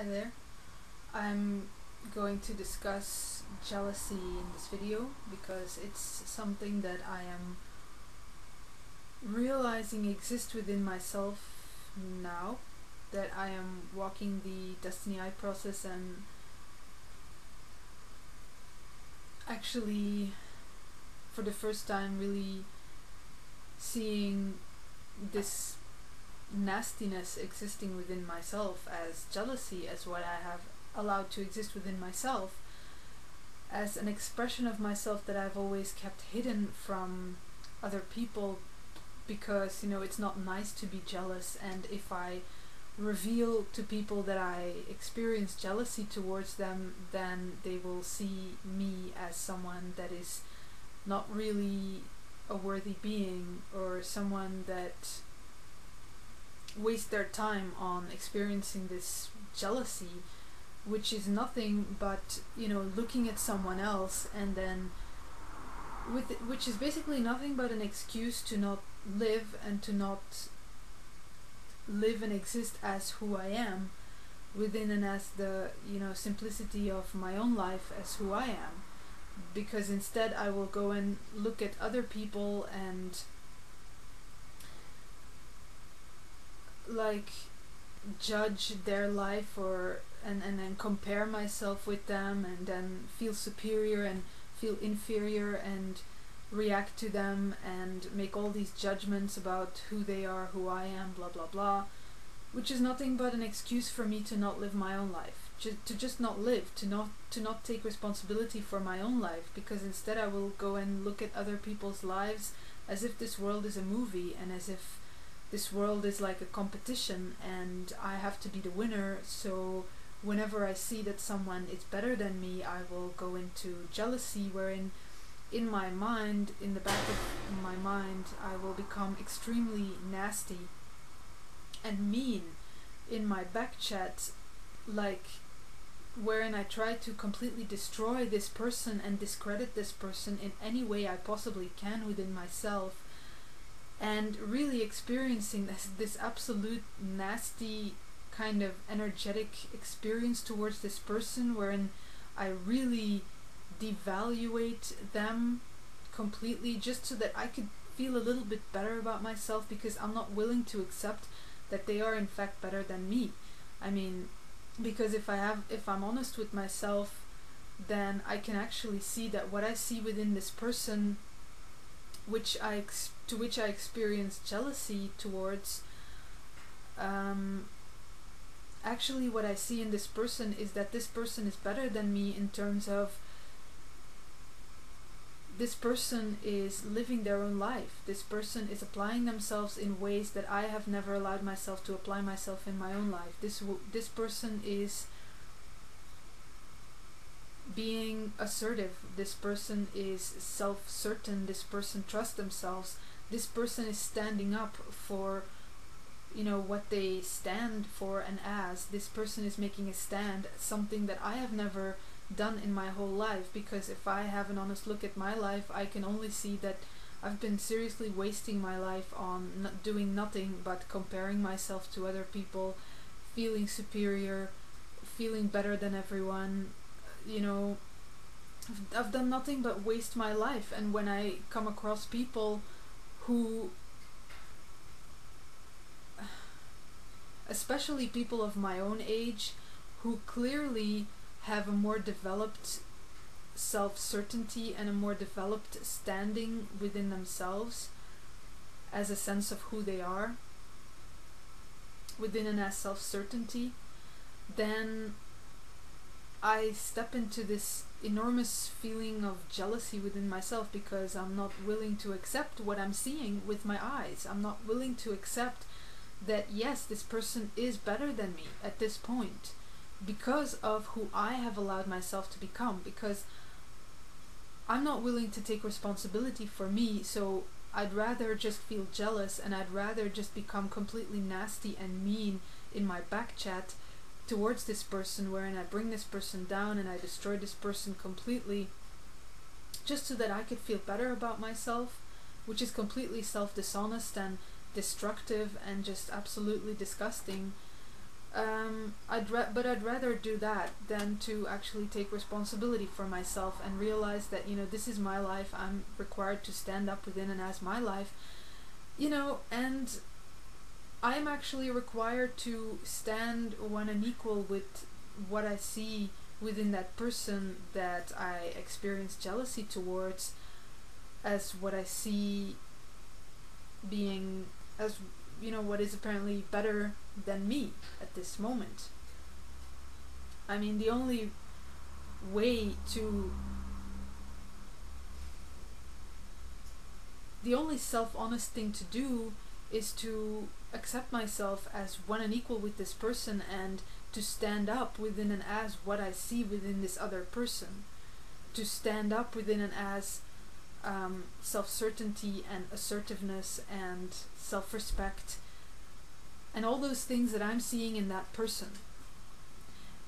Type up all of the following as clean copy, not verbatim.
Hi there. I'm going to discuss jealousy in this video because it's something that I am realizing exists within myself now that I am walking the Destiny Eye process and actually for the first time really seeing this nastiness existing within myself as jealousy, as what I have allowed to exist within myself, as an expression of myself that I've always kept hidden from other people because it's not nice to be jealous, and if I reveal to people that I experience jealousy towards them, then they will see me as someone that is not really a worthy being, or someone that waste their time on experiencing this jealousy, which is nothing but looking at someone else, and then which is basically nothing but an excuse to not live, and to not live and exist as who I am within, and as the simplicity of my own life as who I am, because instead I will go and look at other people and like judge their life, or and then compare myself with them, and then feel superior and feel inferior and react to them and make all these judgments about who they are, who I am, blah blah blah, which is nothing but an excuse for me to not live my own life, to just not live, to not take responsibility for my own life, because instead I will go and look at other people's lives as if this world is a movie, and as if this world is like a competition and I have to be the winner. So whenever I see that someone is better than me, I will go into jealousy, wherein in my mind, in the back of my mind, I will become extremely nasty and mean in my back chat, like wherein I try to completely destroy this person and discredit this person in any way I possibly can within myself, and really experiencing this absolute nasty kind of energetic experience towards this person, wherein I really devaluate them completely, just so that I could feel a little bit better about myself, because I'm not willing to accept that they are in fact better than me. I mean, because if I'm honest with myself, then I can actually see that what I see within this person, to which I experience jealousy towards, actually what I see in this person is that this person is better than me, in terms of this person is living their own life. This person is applying themselves in ways that I have never allowed myself to apply myself in my own life. This person is being assertive. This person is self-certain. This person trusts themselves. This person is standing up for what they stand for, and as this person is making a stand, something that I have never done in my whole life, because if I have an honest look at my life, I can only see that I've been seriously wasting my life on doing nothing but comparing myself to other people, feeling superior, feeling better than everyone. I've done nothing but waste my life, and when I come across people who, especially people of my own age, who clearly have a more developed self-certainty and a more developed standing within themselves as a sense of who they are, within and as self-certainty, then I step into this enormous feeling of jealousy within myself, because I'm not willing to accept what I'm seeing with my eyes. I'm not willing to accept that yes, this person is better than me at this point, because of who I have allowed myself to become, because I'm not willing to take responsibility for me. So I'd rather just feel jealous, and I'd rather just become completely nasty and mean in my back chat towards this person, wherein I bring this person down and I destroy this person completely, just so that I could feel better about myself, which is completely self-dishonest and destructive and just absolutely disgusting. I'd rather do that than to actually take responsibility for myself and realize that, you know, this is my life. I'm required to stand up within and as my life, you know, and I'm actually required to stand one and equal with what I see within that person that I experience jealousy towards, as what I see being, as, you know, what is apparently better than me at this moment. I mean, the only way to, the only self-honest thing to do is to accept myself as one and equal with this person, and to stand up within and as what I see within this other person. To stand up within and as self-certainty and assertiveness and self-respect and all those things that I'm seeing in that person.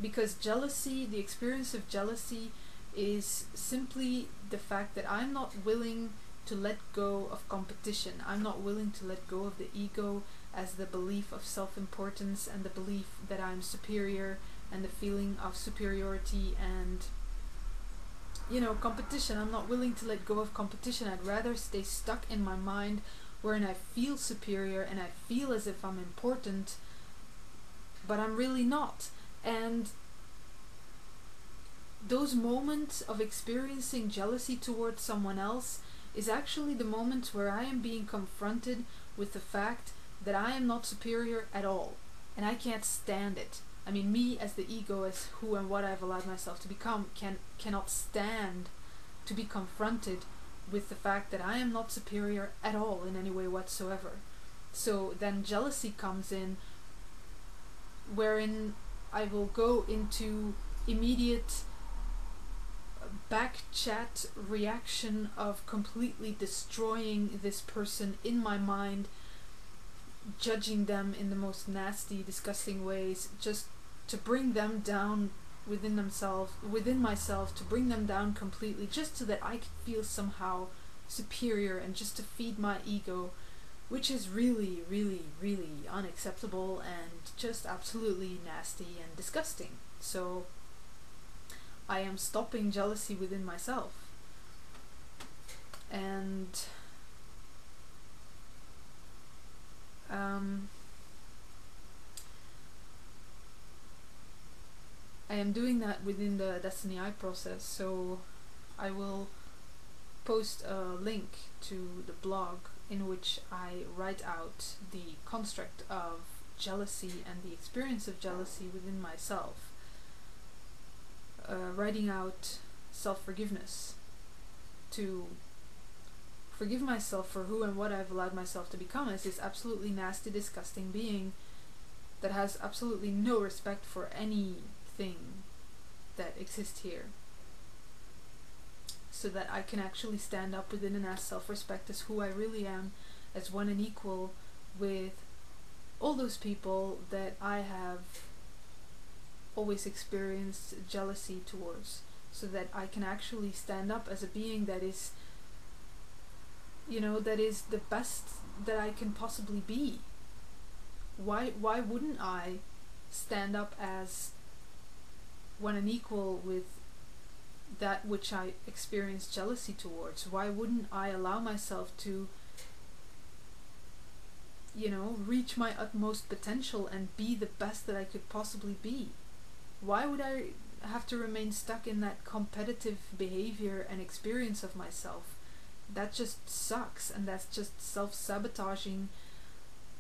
Because jealousy, the experience of jealousy, is simply the fact that I'm not willing to let go of competition. I'm not willing to let go of the ego as the belief of self-importance and the belief that I'm superior and the feeling of superiority and, you know, competition. I'm not willing to let go of competition. I'd rather stay stuck in my mind wherein I feel superior and I feel as if I'm important, but I'm really not. And those moments of experiencing jealousy towards someone else is actually the moments where I am being confronted with the fact that I am not superior at all, and I can't stand it. I mean, me as the ego, as who and what I've allowed myself to become, cannot stand to be confronted with the fact that I am not superior at all in any way whatsoever. So then jealousy comes in, wherein I will go into immediate back chat reaction of completely destroying this person in my mind, judging them in the most nasty, disgusting ways, just to bring them down within themselves, within myself, to bring them down completely, just so that I could feel somehow superior, and just to feed my ego, which is really, really, really unacceptable and just absolutely nasty and disgusting. So I am stopping jealousy within myself. And I am doing that within the Destiny Eye process, so I will post a link to the blog in which I write out the construct of jealousy and the experience of jealousy within myself. Writing out self-forgiveness, to forgive myself for who and what I've allowed myself to become as this absolutely nasty, disgusting being that has absolutely no respect for anything that exists here. So that I can actually stand up within and as self-respect as who I really am, as one and equal with all those people that I have always experienced jealousy towards, so that I can actually stand up as a being that is, you know, that is the best that I can possibly be. Why wouldn't I stand up as one and equal with that which I experience jealousy towards? Why wouldn't I allow myself to, you know, reach my utmost potential and be the best that I could possibly be? Why would I have to remain stuck in that competitive behavior and experience of myself? That just sucks, and that's just self-sabotaging,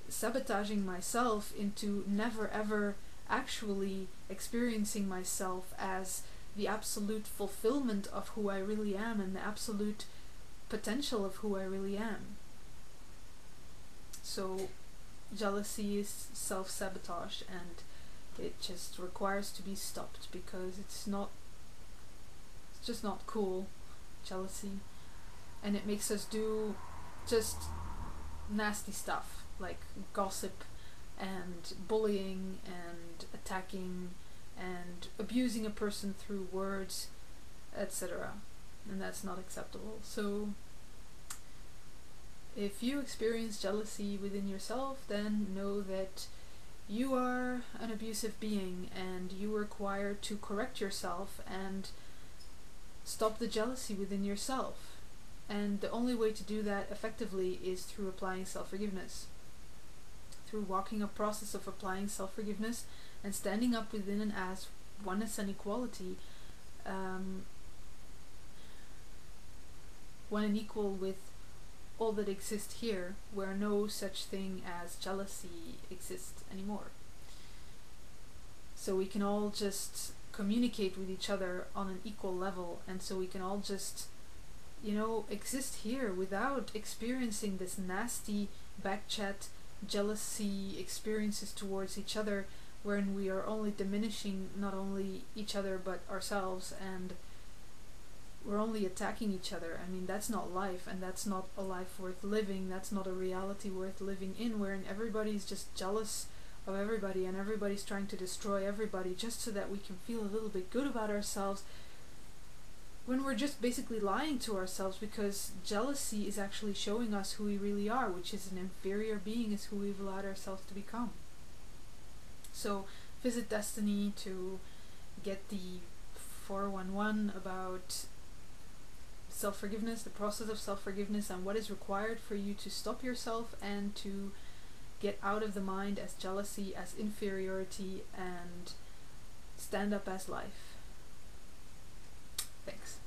sabotaging myself into never ever actually experiencing myself as the absolute fulfillment of who I really am and the absolute potential of who I really am. So jealousy is self-sabotage, and it just requires to be stopped, because it's just not cool, jealousy. And it makes us do just nasty stuff like gossip and bullying and attacking and abusing a person through words, etc. And that's not acceptable. So if you experience jealousy within yourself, then know that you are an abusive being and you require to correct yourself and stop the jealousy within yourself. And the only way to do that effectively is through applying self-forgiveness. Through walking a process of applying self-forgiveness and standing up within and as oneness and equality, one and equal with all that exists here, where no such thing as jealousy exists anymore. So we can all just communicate with each other on an equal level, and so we can all just, exist here without experiencing this nasty backchat jealousy experiences towards each other, wherein we are only diminishing not only each other but ourselves, and we're only attacking each other. I mean, that's not life, and that's not a life worth living. That's not a reality worth living in, wherein everybody's just jealous of everybody and everybody's trying to destroy everybody just so that we can feel a little bit good about ourselves, when we're just basically lying to ourselves, because jealousy is actually showing us who we really are, which is an inferior being, is who we've allowed ourselves to become. So visit Destiny to get the 411 about self-forgiveness, the process of self-forgiveness, and what is required for you to stop yourself and to get out of the mind as jealousy, as inferiority, and stand up as life. Thanks.